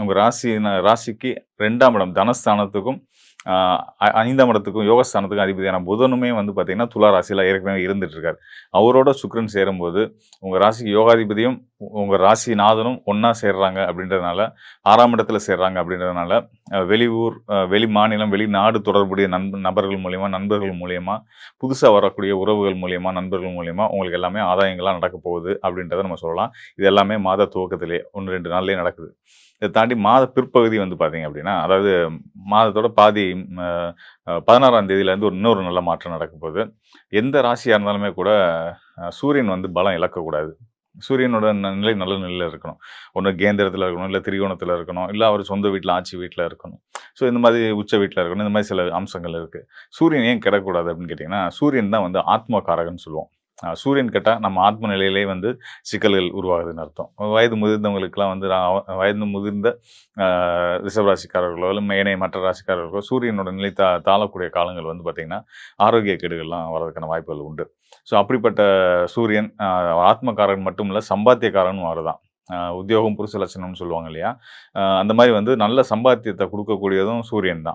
உங்க ராசிக்கு 2ஆம் இடம் தனஸ்தானத்துக்கும், அ 5ஆம் இடத்துக்கும் யோகஸ்தானத்துக்கும் அதிபதியான புதனுமே வந்து பார்த்தீங்கன்னா, துலா ராசியில ஏற்கனவே இருந்துட்டு இருக்காரு. அவரோட சுக்கிரன் சேரும்போது, உங்க ராசிக்கு யோகாதிபதியும், உங்க ராசிநாதனும் ஒண்ணா சேர்றாங்க அப்படின்றதுனால, 6ஆம் இடத்துல சேர்றாங்க அப்படின்றதுனால, வெளியூர், வெளி மாநிலம், வெளிநாடு தொடர்புடைய நபர்கள் மூலியமா, நண்பர்கள் மூலியமா, புதுசா வரக்கூடிய உறவுகள் மூலியமா, நண்பர்கள் மூலியமா உங்களுக்கு எல்லாமே ஆதாயங்களா நடக்கப் போகுது அப்படின்றத நம்ம சொல்லலாம். இது எல்லாமே மாத துவக்கத்திலேயே 1, 2 நாள்லயே நடக்குது. இத தாண்டி மாத பிற்பகுதி வந்து பார்த்தீங்க அப்படின்னா, அதாவது மாதத்தோட பாதி ம அ 16ஆம் தேதியிலேருந்து இன்னொரு நல்ல மாற்றம் நடக்கப் போகுது. எந்த ராசியா இருந்தாலுமே கூட சூரியன் வந்து பலம் இழக்கக்கூடாது. சூரியனோட நிலை நல்ல நிலையில இருக்கணும். ஒண்ணு கேந்திரத்தில இருக்கணும், இல்ல திரிகோணத்தில இருக்கணும், இல்ல அவர் சொந்த வீட்ல, ஆட்சி வீட்ல இருக்கணும். ஸோ இந்த மாதிரி உச்ச வீட்ல இருக்கணும். இந்த மாதிரி சில அம்சங்கள் இருக்கு. சூரியன் ஏன் கெடக்கூடாது அப்படின்னு கேட்டீங்கன்னா, சூரியன் தான் வந்து ஆத்ம காரகன்னு சொல்லுவோம். சூரியன் கெட்டா நம்ம ஆத்ம நிலையிலே வந்து சிக்கல்கள் உருவாகுதுன்னு அர்த்தம். வயது முதிர்ந்தவங்களுக்கெல்லாம் வந்து வயது முதிர்ந்த அ ரிஷப ராசிக்காரர்களோ, இல்ல ஏனைய மற்ற ராசிக்காரர்களோ சூரியனோட நிலை தாழக்கூடிய காலங்கள் வந்து பார்த்தீங்கன்னா, ஆரோக்கிய கேடுகள்லாம் வர்றதுக்கான வாய்ப்புகள் உண்டு. ஸோ அப்படிப்பட்ட சூரியன் ஆத்மகாரகன் மட்டும் இல்ல, சம்பாத்தியக்காரனும் அவருதான். உத்தியோகம் புருஷ லட்சணம்னு சொல்லுவாங்க இல்லையா? அந்த மாரி வந்து நல்ல சம்பாத்தியத்த குடுக்கக்கூடியதும் சூரியன் தான்.